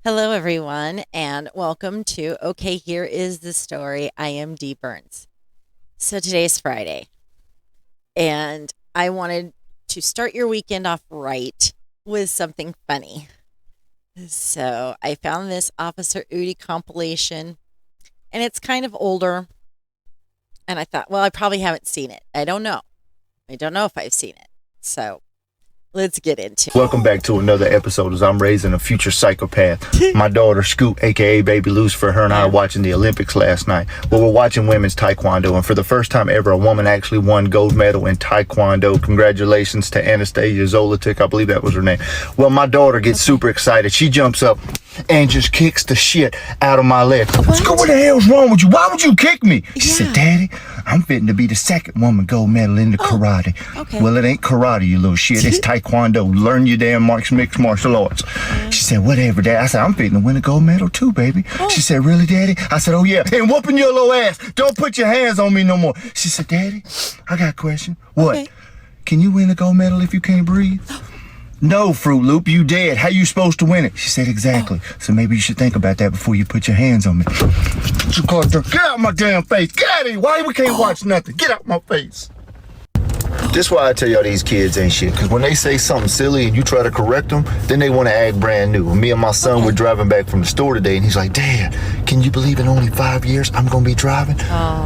Hello, everyone, and welcome to Okay, Here is the Story. I am Dee Burns. So today's Friday, and I wanted to start your weekend off right with something funny. So I found this Officer Eudy compilation, and it's kind of older, and I thought, well, I probably haven't seen it. I don't know. I don't know if I've seen it. So let's get into it. Welcome back to another episode as I'm raising a future psychopath. My daughter, Scoot, a.k.a. Baby Lucifer, her and I are watching the Olympics last night. Well, we're watching women's Taekwondo, and for the first time ever, a woman actually won gold medal in Taekwondo. Congratulations to Anastasia Zolotic, I believe that was her name. Well, my daughter gets super excited. She jumps up and just kicks the shit out of my leg. Scoot, what the hell's wrong with you? Why would you kick me? She said, Daddy, I'm fitting to be the second woman gold medal in the karate. Okay. Well, it ain't karate, you little shit. It's Taekwondo. Learn your damn mixed martial arts. She said, whatever, Dad. I said, I'm fitting to win a gold medal too, baby. She said, really, Daddy? I said, oh, yeah. And whooping your little ass. Don't put your hands on me no more. She said, Daddy, I got a question. What? Okay. Can you win a gold medal if you can't breathe? No, Fruit Loop, you dead. How you supposed to win it? She said, exactly. So maybe you should think about that before you put your hands on me. Get out my damn face. Get out of here. Why we can't watch nothing? Get out my face. This why I tell y'all these kids ain't shit. Because when they say something silly and you try to correct them, then they want to act brand new. Me and my son were driving back from the store today, and he's like, Dad, can you believe in only 5 years I'm going to be driving?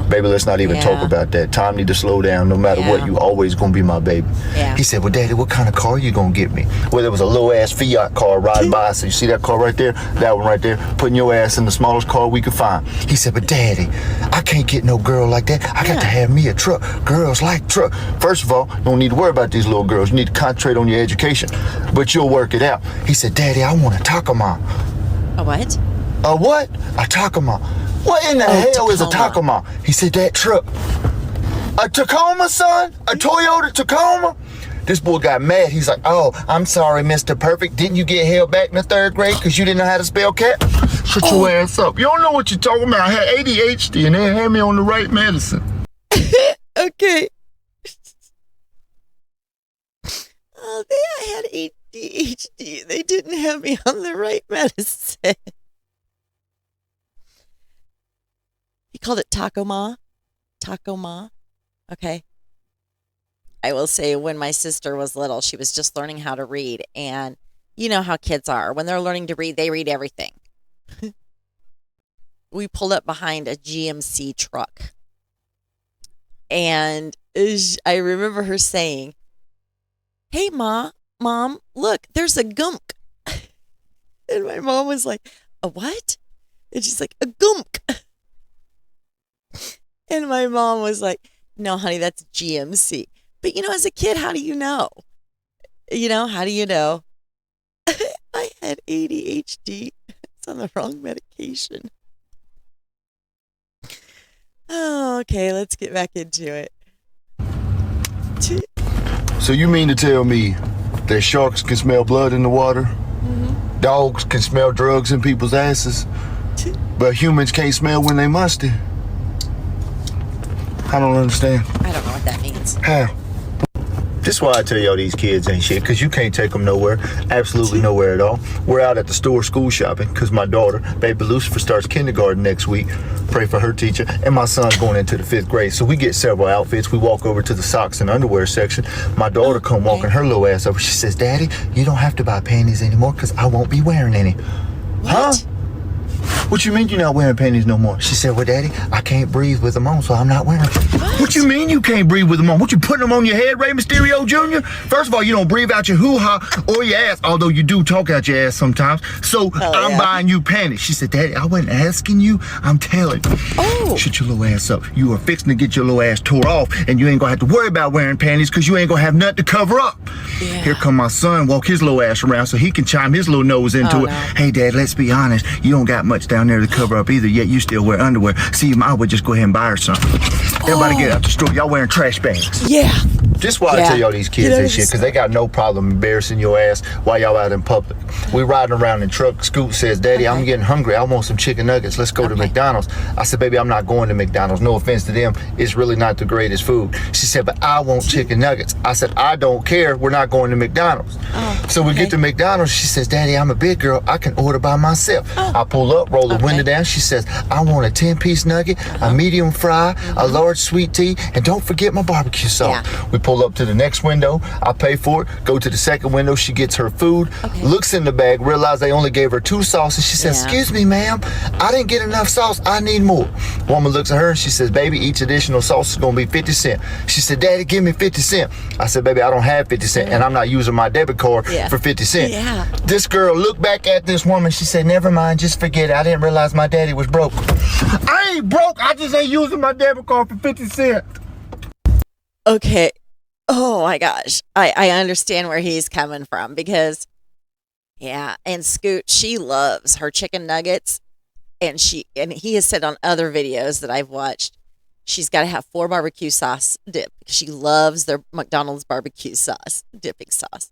Baby, let's not even talk about that. Time need to slow down. No matter what, you always going to be my baby. He said, well, Daddy, what kind of car you going to get me? Well, there was a little-ass Fiat car riding by. So you see that car right there? That one right there? Putting your ass in the smallest car we could find. He said, but Daddy, I can't get no girl like that. I got to have me a truck. Girls like truck. First of all, you don't need to worry about these little girls. You need to concentrate on your education. But you'll work it out. He said, Daddy, I want a Takama. A what? A what? A Takama. What in the hell is a Takama? He said, that truck. A Tacoma, son? A Toyota Tacoma? This boy got mad. He's like, oh, I'm sorry, Mr. Perfect. Didn't you get held back in the 3rd grade because you didn't know how to spell cat? Shut your ass up. You don't know what you're talking about. I had ADHD and they had me on the right medicine. Okay. Oh, I had ADHD. They didn't have me on the right medicine. He called it Takoma. Takoma. Okay. I will say when my sister was little, she was just learning how to read. And you know how kids are. When they're learning to read, they read everything. We pulled up behind a GMC truck. And I remember her saying, hey, Mom, look, there's a gunk. And my mom was like, a what? And she's like, a gunk. And my mom was like, no, honey, that's GMC. But, as a kid, how do you know? How do you know? I had ADHD. It's on the wrong medication. Oh, okay, let's get back into it. So you mean to tell me that sharks can smell blood in the water? Dogs can smell drugs in people's asses? But humans can't smell when they musty? I don't understand. I don't know what that means. How? This is why I tell y'all these kids ain't shit, because you can't take them nowhere, absolutely nowhere at all. We're out at the store school shopping because my daughter, Baby Lucifer, starts kindergarten next week. Pray for her teacher. And my son's going into the 5th grade. So we get several outfits. We walk over to the socks and underwear section. My daughter come walking her little ass over. She says, Daddy, you don't have to buy panties anymore because I won't be wearing any. What? Huh? What you mean you're not wearing panties no more? She said, well, Daddy, I can't breathe with them on, so I'm not wearing them. What you mean you can't breathe with them on? What, you putting them on your head, Rey Mysterio Jr.? First of all, you don't breathe out your hoo-ha or your ass, although you do talk out your ass sometimes. So I'm buying you panties. She said, Daddy, I wasn't asking you. I'm telling you. Oh. Shut your little ass up. You are fixing to get your little ass tore off, and you ain't going to have to worry about wearing panties because you ain't going to have nothing to cover up. Yeah. Here come my son, walk his little ass around so he can chime his little nose into it. No. Hey, Dad, let's be honest. You don't got much down there to cover up either, yet you still wear underwear. See, I would just go ahead and buy her some. Everybody get out the store. Y'all wearing trash bags. Yeah. This why I tell y'all these kids and shit, because they got no problem embarrassing your ass while y'all out in public. We riding around in truck. Scoot says, Daddy, I'm getting hungry. I want some chicken nuggets. Let's go to McDonald's. I said, baby, I'm not going to McDonald's. No offense to them. It's really not the greatest food. She said, but I want chicken nuggets. I said, I don't care. We're not going to McDonald's. So we get to McDonald's. She says, Daddy, I'm a big girl. I can order by myself. I pull up, roll the window down. She says, I want a 10-piece nugget, a medium fry, a large sweet tea, and don't forget my barbecue sauce. We pull up to the next window. I pay for it. Go to the second window. She gets her food, looks in the bag, realizes they only gave her 2 sauces. She says, excuse me, ma'am, I didn't get enough sauce. I need more. Woman looks at her and she says, baby, each additional sauce is going to be 50 cents. She said, Daddy, give me 50 cents. I said, baby, I don't have 50 cents, and I'm not using my debit card for 50 cents. This girl looked back at this woman. She said, never mind, just forget it. I didn't realize my daddy was broke. I ain't broke. I just ain't using my debit card for 50 cents. Okay. Oh my gosh. I understand where he's coming from because, and Scoot, she loves her chicken nuggets. And he has said on other videos that I've watched, she's got to have 4 barbecue sauce dip. She loves their McDonald's barbecue sauce, dipping sauce.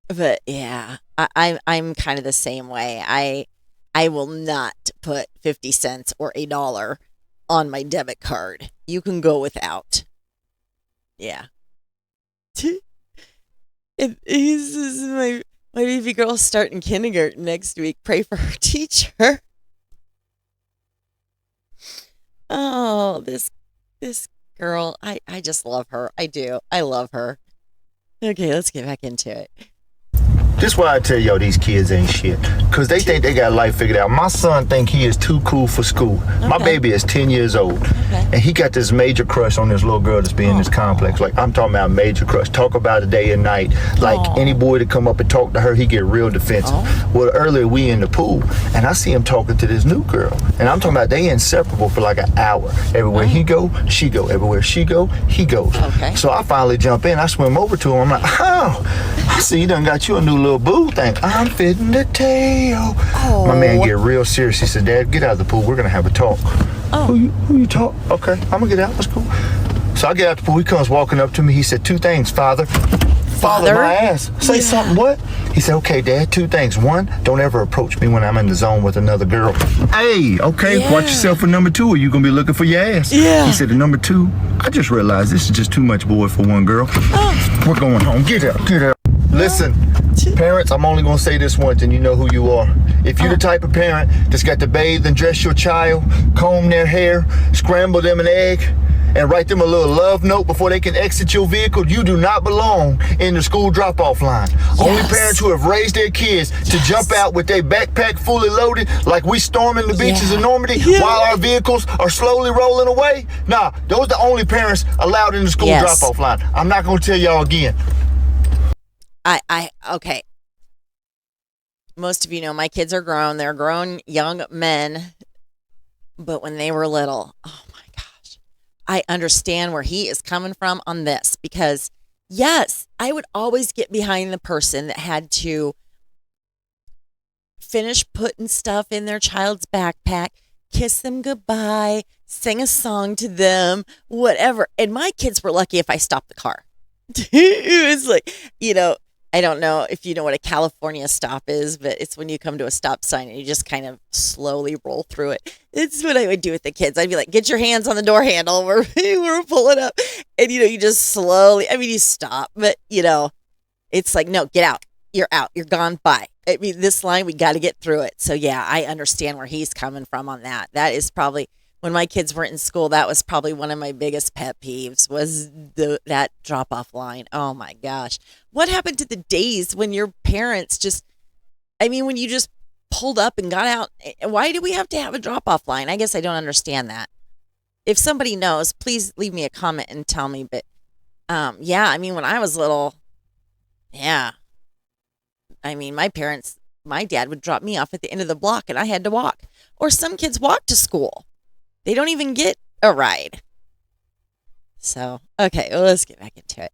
But yeah, I'm kind of the same way. I will not put 50 cents or $1 on my debit card. You can go without. Yeah. And he says, my baby girl's starting kindergarten next week. Pray for her teacher. Oh, this girl. I just love her. I do. I love her. Okay, let's get back into it. This why I tell y'all these kids ain't shit. Because they think they got life figured out. My son think he is too cool for school. My baby is 10 years old. And he got this major crush on this little girl that's being in this complex. Like, I'm talking about major crush. Talk about it day and night. Like, any boy to come up and talk to her, he get real defensive. Well, earlier we in the pool, and I see him talking to this new girl. And I'm talking about they inseparable for like an hour. Everywhere he go, she go. Everywhere she go, he goes. So I finally jump in. I swim over to him. I'm like, oh, I see you done got you a new little boo thing. I'm fitting the tail. My man get real serious. He said, Dad, get out of the pool. We're going to have a talk. Who you talk? Okay, I'm going to get out. That's cool. So I get out the pool. He comes walking up to me. He said, 2 things, Father. Father my ass. Say something, what? He said, okay, Dad, 2 things. 1, don't ever approach me when I'm in the zone with another girl. Hey, okay, watch yourself for number 2 or you going to be looking for your ass. He said, number 2, I just realized this is just too much boy for one girl. We're going home. Get out, get out. Listen, parents, I'm only going to say this once and you know who you are. If you're the type of parent that's got to bathe and dress your child, comb their hair, scramble them an egg, and write them a little love note before they can exit your vehicle, you do not belong in the school drop-off line. Only parents who have raised their kids to jump out with their backpack fully loaded like we storming the beaches of Normandy while our vehicles are slowly rolling away. Nah, those are the only parents allowed in the school drop-off line. I'm not going to tell y'all again. Okay. Most of you know my kids are grown. They're grown young men. But when they were little, oh my gosh, I understand where he is coming from on this because yes, I would always get behind the person that had to finish putting stuff in their child's backpack, kiss them goodbye, sing a song to them, whatever. And my kids were lucky if I stopped the car. It was like, I don't know if you know what a California stop is, but it's when you come to a stop sign and you just kind of slowly roll through it. It's what I would do with the kids. I'd be like, get your hands on the door handle. We're pulling up. And, you just slowly, you stop. But, it's like, no, get out. You're out. You're gone. Bye. This line, we got to get through it. So, yeah, I understand where he's coming from on that. That is probably, when my kids weren't in school, that was probably one of my biggest pet peeves was that drop-off line. Oh, my gosh. What happened to the days when your parents when you just pulled up and got out? Why do we have to have a drop-off line? I guess I don't understand that. If somebody knows, please leave me a comment and tell me. But, when I was little, my dad would drop me off at the end of the block and I had to walk. Or some kids walk to school. They don't even get a ride. So, okay, well, let's get back into it.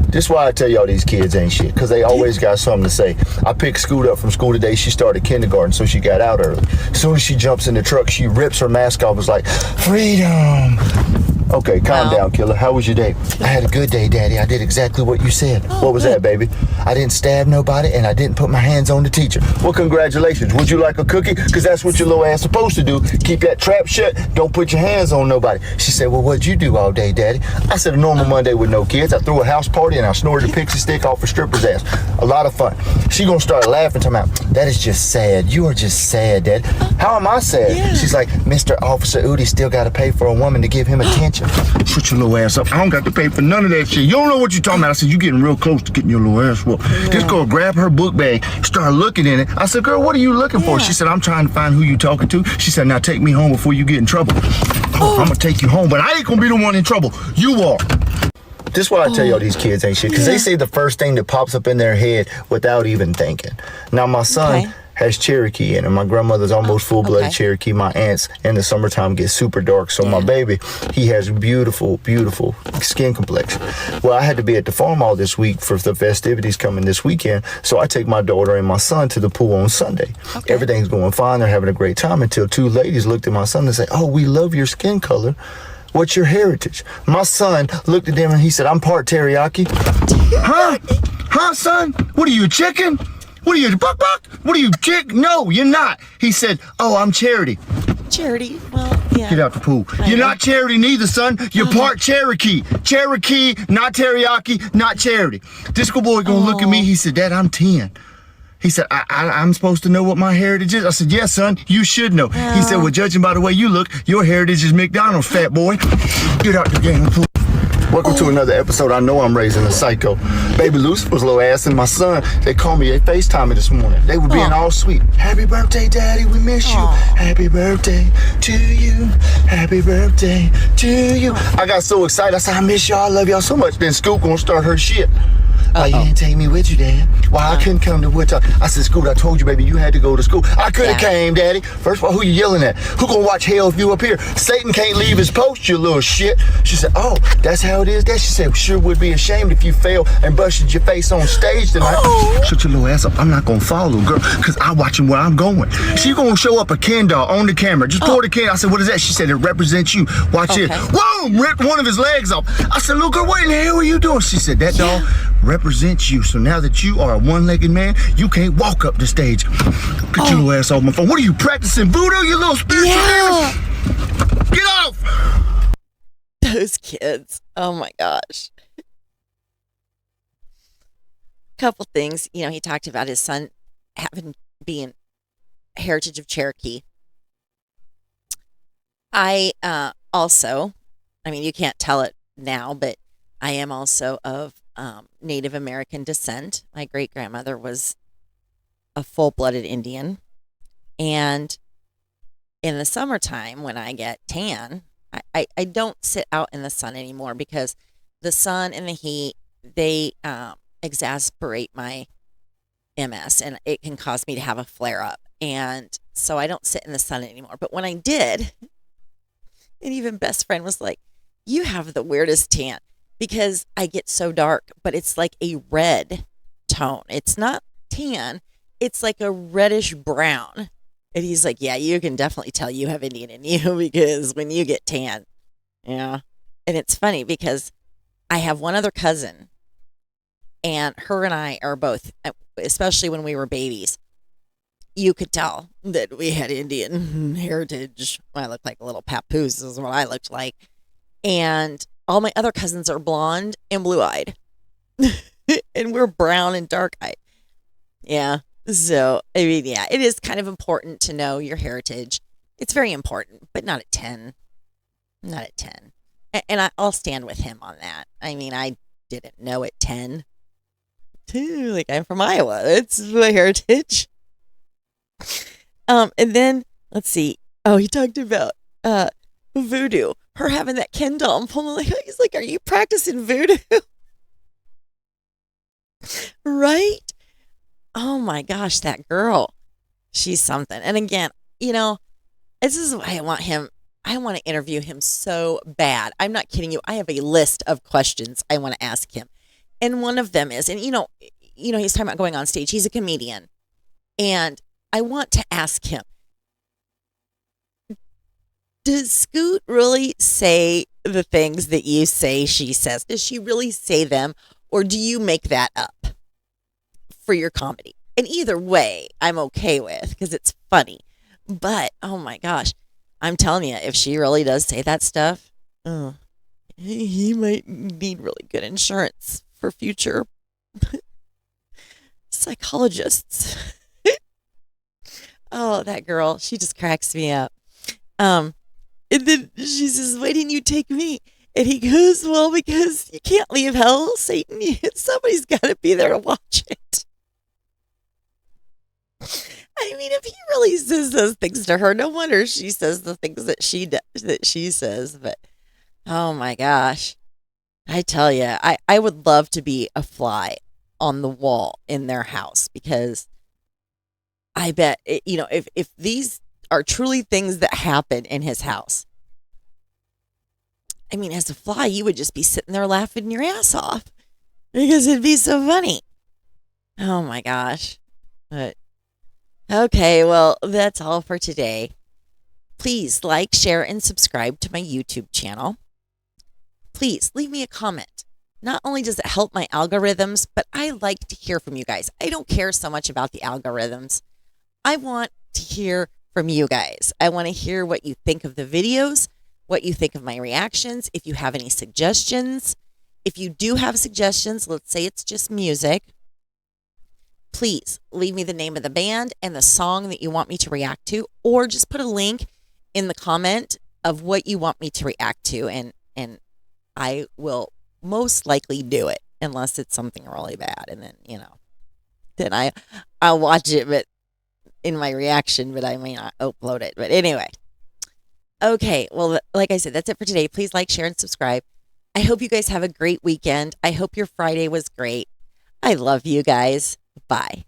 This is why I tell y'all these kids ain't shit, because they always got something to say. I picked Scoot up from school today. She started kindergarten, so she got out early. As soon as she jumps in the truck, she rips her mask off. It's like, freedom. Okay, calm Wow. down, killer. How was your day? I had a good day, Daddy. I did exactly what you said. What was that, baby? I didn't stab nobody, and I didn't put my hands on the teacher. Well, congratulations. Would you like a cookie? Because that's what your little ass supposed to do. Keep that trap shut. Don't put your hands on nobody. She said, well, what'd you do all day, Daddy? I said, a normal Monday with no kids. I threw a house party, and I snorted a pixie stick off a stripper's ass. A lot of fun. She gonna start laughing, talking about, that is just sad. You are just sad, Daddy. How am I sad? Yeah. She's like, Mr. Officer Eudy still got to pay for a woman to give him attention. Shut your little ass up. I don't got to pay for none of that shit. You don't know what you're talking about. I said, you getting real close to getting your little ass whooped. This girl grabbed her book bag, started looking in it. I said, girl, what are you looking for? She said, I'm trying to find who you talking to. She said, now take me home before you get in trouble. Oh, I'm going to take you home, but I ain't going to be the one in trouble. You are. This is why I tell y'all these kids ain't shit, because they say the first thing that pops up in their head without even thinking. Now, my son has Cherokee in him. My grandmother's almost full-blooded Cherokee. My aunts in the summertime get super dark. So my baby, he has beautiful, beautiful skin complexion. Well, I had to be at the farm all this week for the festivities coming this weekend. So I take my daughter and my son to the pool on Sunday. Everything's going fine. They're having a great time until two ladies looked at my son and said, oh, we love your skin color. What's your heritage? My son looked at them and he said, I'm part teriyaki. Huh? Huh, son? What are you, a chicken? What are you, buck? What are you, chick? No, you're not. He said, oh, I'm Charity. Charity? Well, yeah. Get out the pool. You're not Charity neither, son. You're part Cherokee. Cherokee, not teriyaki, not Charity. This good boy gonna look at me. He said, Dad, I'm 10. He said, I'm supposed to know what my heritage is? I said, yes, son, you should know. He said, well, judging by the way you look, your heritage is McDonald, fat boy. Get out the damn pool. Welcome to another episode. I know I'm raising a psycho. Baby Lucifer's little ass and my son, they called me, they FaceTimed me this morning. They were being all sweet. Happy birthday, Daddy, we miss you. Happy birthday to you. Happy birthday to you. I got so excited. I said, I miss y'all. I love y'all so much. Then Scoop gonna start her shit. Why you didn't take me with you, Dad? Why I couldn't come to Wichita? I said, Scoot, I told you, baby, you had to go to school. I could have came, Daddy. First of all, who you yelling at? Who gonna watch hell if you up here? Satan can't leave his post, you little shit. She said, oh, that's how it is, Dad? She said, sure would be ashamed if you fell and busted your face on stage tonight. Shut your little ass up. I'm not gonna follow, girl, because I'm watching where I'm going. She gonna show up a Ken doll on the camera. Just pour the Ken. I said, what is that? She said, it represents you. Watch it. Whoa! Ripped one of his legs off. I said, look, girl, what in the hell are you doing? She said, that doll represents you. So now that you are a one-legged man, you can't walk up the stage. Get your little ass off my phone. What are you practicing voodoo, you little spiritual demon? Get off! Those kids. Oh my gosh. Couple things. You know, he talked about his son being heritage of Cherokee. I also, I mean, you can't tell it now, but I am also of Native American descent. My great grandmother was a full-blooded Indian. And in the summertime, when I get tan, I don't sit out in the sun anymore because the sun and the heat, they exasperate my MS and it can cause me to have a flare-up. And so I don't sit in the sun anymore. But when I did, and even best friend was like, you have the weirdest tan. Because I get so dark, but it's like a red tone. It's not tan. It's like a reddish brown. And he's like, yeah, you can definitely tell you have Indian in you because when you get tan. Yeah. And it's funny because I have one other cousin and her and I are both, especially when we were babies, you could tell that we had Indian heritage. I looked like a little papoose is what I looked like. And all my other cousins are blonde and blue-eyed. And we're brown and dark-eyed. Yeah. So, I mean, yeah, it is kind of important to know your heritage. It's very important, but not at 10. Not at 10. And I'll stand with him on that. I mean, I didn't know at 10. Like, I'm from Iowa. It's my heritage. And then, let's see. Oh, he talked about voodoo. Her having that Ken doll and pulling like, he's like, are you practicing voodoo? Right? Oh my gosh, that girl. She's something. And again, you know, this is why I want him. I want to interview him so bad. I'm not kidding you. I have a list of questions I want to ask him. And one of them is, and you know, he's talking about going on stage. He's a comedian. And I want to ask him, Does Scoot really say the things that you say she says? Does she really say them, or do you make that up for your comedy? And either way, I'm okay with because it's funny. But oh my gosh, I'm telling you, if she really does say that stuff, oh, he might need really good insurance for future psychologists. Oh, that girl, she just cracks me up. Um, and then she says, "Why didn't you take me?" And he goes, "Well, because you can't leave hell, Satan. Somebody's got to be there to watch it." I mean, if he really says those things to her, no wonder she says the things that she does, that she says. But oh my gosh, I tell you, I would love to be a fly on the wall in their house because I bet if these are truly things that happen in his house. I mean, as a fly, you would just be sitting there laughing your ass off because it'd be so funny. Oh my gosh. But okay, well, that's all for today. Please like, share, and subscribe to my YouTube channel. Please leave me a comment. Not only does it help my algorithms, but I like to hear from you guys. I don't care so much about the algorithms. I want to hear from you guys. I want to hear what you think of the videos, what you think of my reactions, if you have any suggestions. If you do have suggestions, let's say it's just music, please leave me the name of the band and the song that you want me to react to, or just put a link in the comment of what you want me to react to, and I will most likely do it unless it's something really bad, and then I'll watch it, but in my reaction, but I may not upload it. But anyway, okay. Well, like I said, that's it for today. Please like, share, and subscribe. I hope you guys have a great weekend. I hope your Friday was great. I love you guys. Bye.